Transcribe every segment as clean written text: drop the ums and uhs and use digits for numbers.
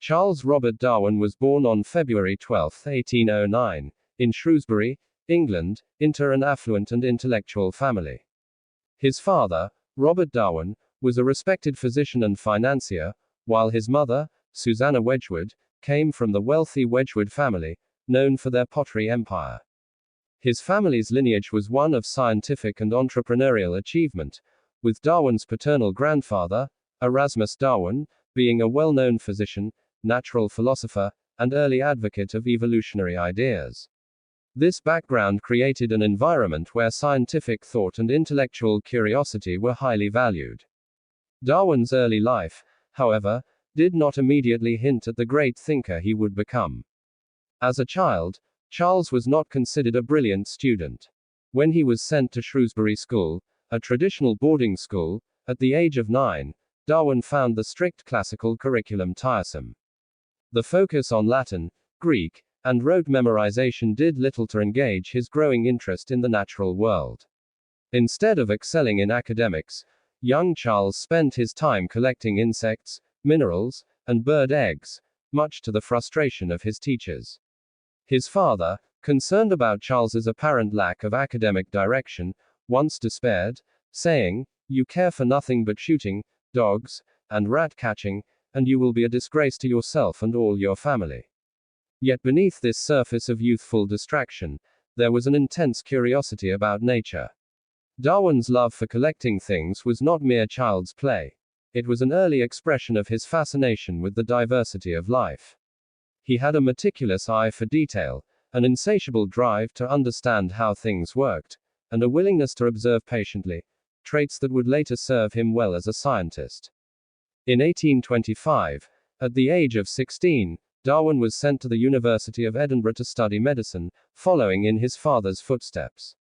Charles Robert Darwin was born on February 12, 1809, in Shrewsbury, England, into an affluent and intellectual family. His father, Robert Darwin, was a respected physician and financier, while his mother, Susanna Wedgwood, came from the wealthy Wedgwood family, known for their pottery empire. His family's lineage was one of scientific and entrepreneurial achievement, with Darwin's paternal grandfather, Erasmus Darwin, being a well-known physician, natural philosopher, and early advocate of evolutionary ideas. This background created an environment where scientific thought and intellectual curiosity were highly valued. Darwin's early life, however, did not immediately hint at the great thinker he would become. As a child, Charles was not considered a brilliant student. When he was sent to Shrewsbury School, a traditional boarding school, at the age of 9, Darwin found the strict classical curriculum tiresome. The focus on Latin, Greek, and rote memorization did little to engage his growing interest in the natural world. Instead of excelling in academics, young Charles spent his time collecting insects, minerals, and bird eggs, much to the frustration of his teachers. His father, concerned about Charles's apparent lack of academic direction, once despaired, saying, "You care for nothing but shooting, dogs, and rat catching, and you will be a disgrace to yourself and all your family." Yet beneath this surface of youthful distraction, there was an intense curiosity about nature. Darwin's love for collecting things was not mere child's play. It was an early expression of his fascination with the diversity of life. He had a meticulous eye for detail, an insatiable drive to understand how things worked, and a willingness to observe patiently, traits that would later serve him well as a scientist. In 1825, at the age of 16, Darwin was sent to the University of Edinburgh to study medicine, following in his father's footsteps.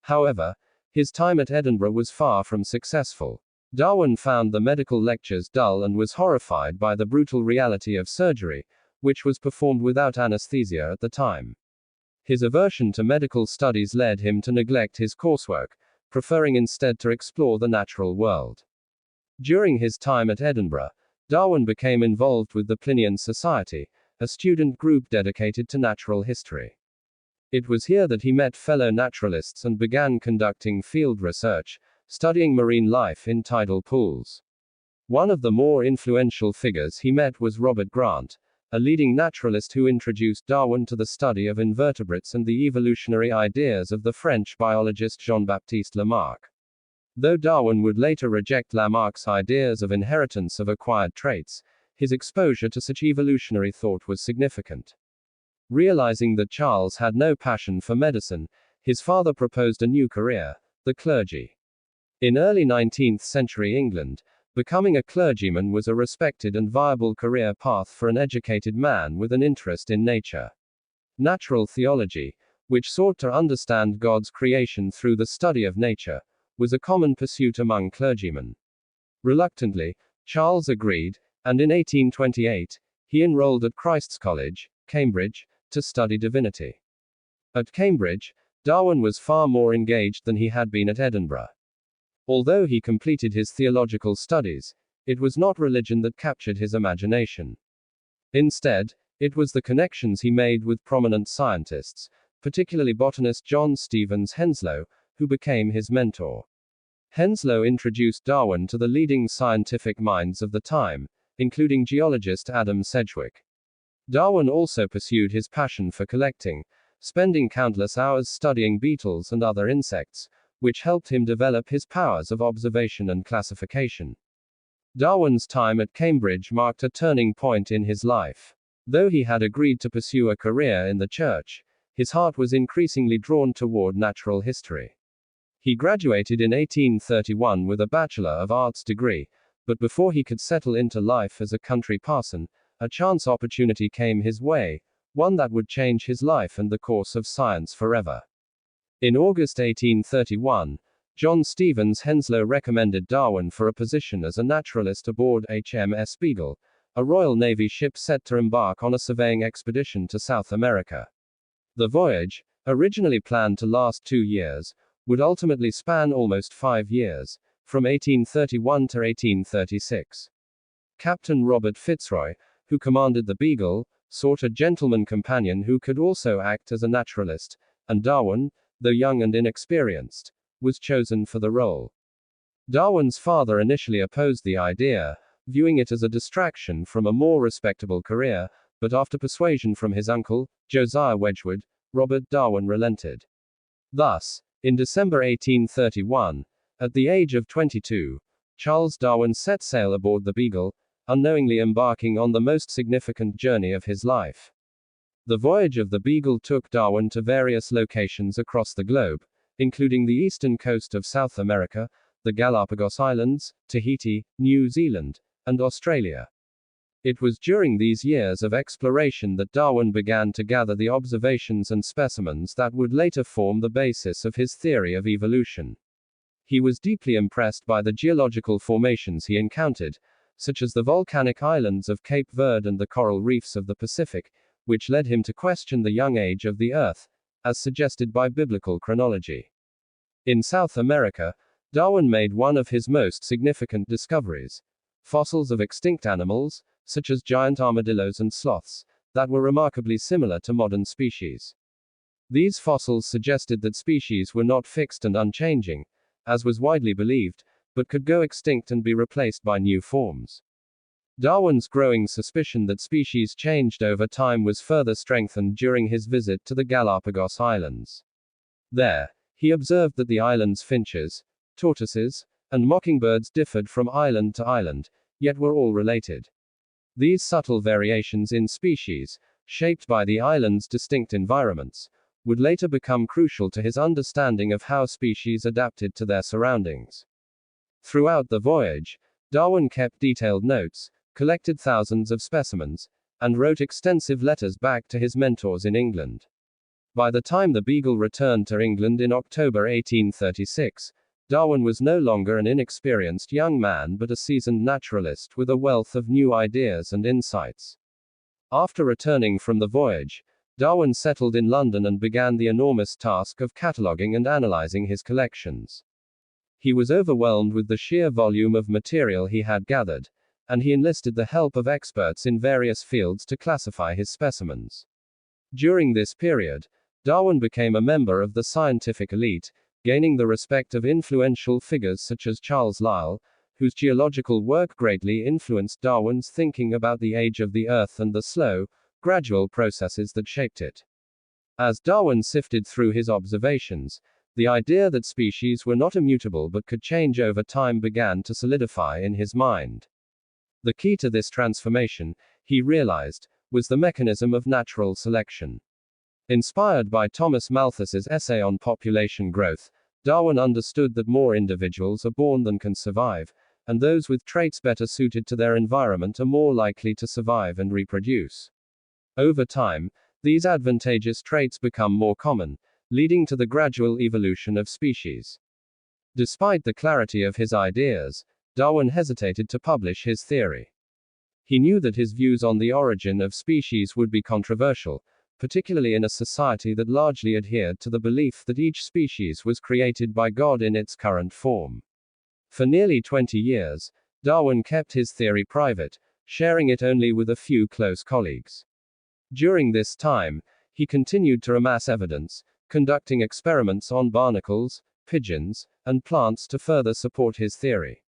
However, his time at Edinburgh was far from successful. Darwin found the medical lectures dull and was horrified by the brutal reality of surgery, which was performed without anesthesia at the time. His aversion to medical studies led him to neglect his coursework, preferring instead to explore the natural world. During his time at Edinburgh, Darwin became involved with the Plinian Society, a student group dedicated to natural history. It was here that he met fellow naturalists and began conducting field research, studying marine life in tidal pools. One of the more influential figures he met was Robert Grant, a leading naturalist who introduced Darwin to the study of invertebrates and the evolutionary ideas of the French biologist Jean-Baptiste Lamarck. Though Darwin would later reject Lamarck's ideas of inheritance of acquired traits, his exposure to such evolutionary thought was significant. Realizing that Charles had no passion for medicine, his father proposed a new career, the clergy. In early 19th century England, becoming a clergyman was a respected and viable career path for an educated man with an interest in nature. Natural theology, which sought to understand God's creation through the study of nature, was a common pursuit among clergymen. Reluctantly, Charles agreed, and in 1828, he enrolled at Christ's College, Cambridge, to study divinity. At Cambridge, Darwin was far more engaged than he had been at Edinburgh. Although he completed his theological studies, it was not religion that captured his imagination. Instead, it was the connections he made with prominent scientists, particularly botanist John Stevens Henslow, who became his mentor. Henslow introduced Darwin to the leading scientific minds of the time, including geologist Adam Sedgwick. Darwin also pursued his passion for collecting, spending countless hours studying beetles and other insects, which helped him develop his powers of observation and classification. Darwin's time at Cambridge marked a turning point in his life. Though he had agreed to pursue a career in the church, his heart was increasingly drawn toward natural history. He graduated in 1831 with a Bachelor of Arts degree, but before he could settle into life as a country parson, a chance opportunity came his way, one that would change his life and the course of science forever. In August 1831, John Stevens Henslow recommended Darwin for a position as a naturalist aboard HMS Beagle, a Royal Navy ship set to embark on a surveying expedition to South America. The voyage, originally planned to last 2 years, would ultimately span almost 5 years, from 1831 to 1836. Captain Robert Fitzroy, who commanded the Beagle, sought a gentleman companion who could also act as a naturalist, and Darwin, though young and inexperienced, was chosen for the role. Darwin's father initially opposed the idea, viewing it as a distraction from a more respectable career, but after persuasion from his uncle, Josiah Wedgwood, Robert Darwin relented. Thus, in December 1831, at the age of 22, Charles Darwin set sail aboard the Beagle, unknowingly embarking on the most significant journey of his life. The voyage of the Beagle took Darwin to various locations across the globe, including the eastern coast of South America, the Galapagos Islands, Tahiti, New Zealand, and Australia. It was during these years of exploration that Darwin began to gather the observations and specimens that would later form the basis of his theory of evolution. He was deeply impressed by the geological formations he encountered, such as the volcanic islands of Cape Verde and the coral reefs of the Pacific, which led him to question the young age of the Earth, as suggested by biblical chronology. In South America, Darwin made one of his most significant discoveries: fossils of extinct animals, such as giant armadillos and sloths, that were remarkably similar to modern species. These fossils suggested that species were not fixed and unchanging, as was widely believed, but could go extinct and be replaced by new forms. Darwin's growing suspicion that species changed over time was further strengthened during his visit to the Galapagos Islands. There, he observed that the island's finches, tortoises, and mockingbirds differed from island to island, yet were all related. These subtle variations in species, shaped by the island's distinct environments, would later become crucial to his understanding of how species adapted to their surroundings. Throughout the voyage, Darwin kept detailed notes, collected thousands of specimens, and wrote extensive letters back to his mentors in England. By the time the Beagle returned to England in October 1836, Darwin was no longer an inexperienced young man but a seasoned naturalist with a wealth of new ideas and insights. After returning from the voyage, Darwin settled in London and began the enormous task of cataloguing and analyzing his collections. He was overwhelmed with the sheer volume of material he had gathered, and he enlisted the help of experts in various fields to classify his specimens. During this period, Darwin became a member of the scientific elite, gaining the respect of influential figures such as Charles Lyell, whose geological work greatly influenced Darwin's thinking about the age of the Earth and the slow, gradual processes that shaped it. As Darwin sifted through his observations, the idea that species were not immutable but could change over time began to solidify in his mind. The key to this transformation, he realized, was the mechanism of natural selection. Inspired by Thomas Malthus's essay on population growth, Darwin understood that more individuals are born than can survive, and those with traits better suited to their environment are more likely to survive and reproduce. Over time, these advantageous traits become more common, leading to the gradual evolution of species. Despite the clarity of his ideas, Darwin hesitated to publish his theory. He knew that his views on the origin of species would be controversial, particularly in a society that largely adhered to the belief that each species was created by God in its current form. For nearly 20 years, Darwin kept his theory private, sharing it only with a few close colleagues. During this time, he continued to amass evidence, conducting experiments on barnacles, pigeons, and plants to further support his theory.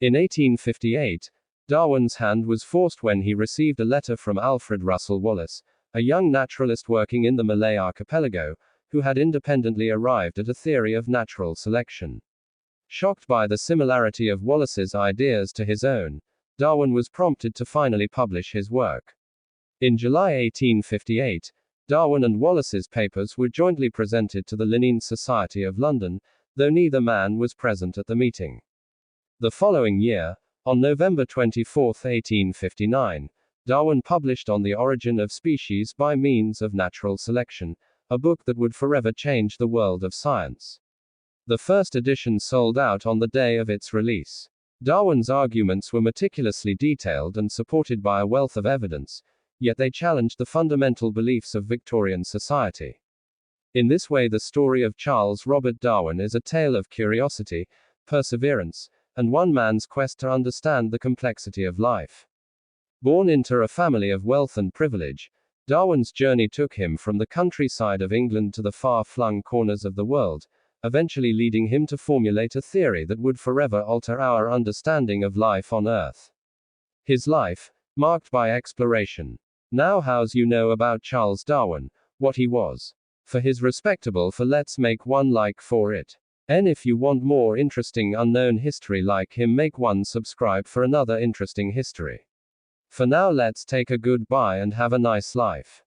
In 1858, Darwin's hand was forced when he received a letter from Alfred Russel Wallace, a young naturalist working in the Malay archipelago, who had independently arrived at a theory of natural selection. Shocked by the similarity of Wallace's ideas to his own, Darwin was prompted to finally publish his work. In July 1858, Darwin and Wallace's papers were jointly presented to the Linnean Society of London, though neither man was present at the meeting. The following year, on November 24, 1859, Darwin published On the Origin of Species by Means of Natural Selection, a book that would forever change the world of science. The first edition sold out on the day of its release. Darwin's arguments were meticulously detailed and supported by a wealth of evidence, yet they challenged the fundamental beliefs of Victorian society. In this way, the story of Charles Robert Darwin is a tale of curiosity, perseverance, and one man's quest to understand the complexity of life. Born into a family of wealth and privilege, Darwin's journey took him from the countryside of England to the far-flung corners of the world, eventually leading him to formulate a theory that would forever alter our understanding of life on Earth. His life, marked by exploration. Now how's you know about Charles Darwin, what he was. For his respectable for let's make one like for it. And if you want more interesting unknown history like him make one subscribe for another interesting history. For now let's take a goodbye and have a nice life.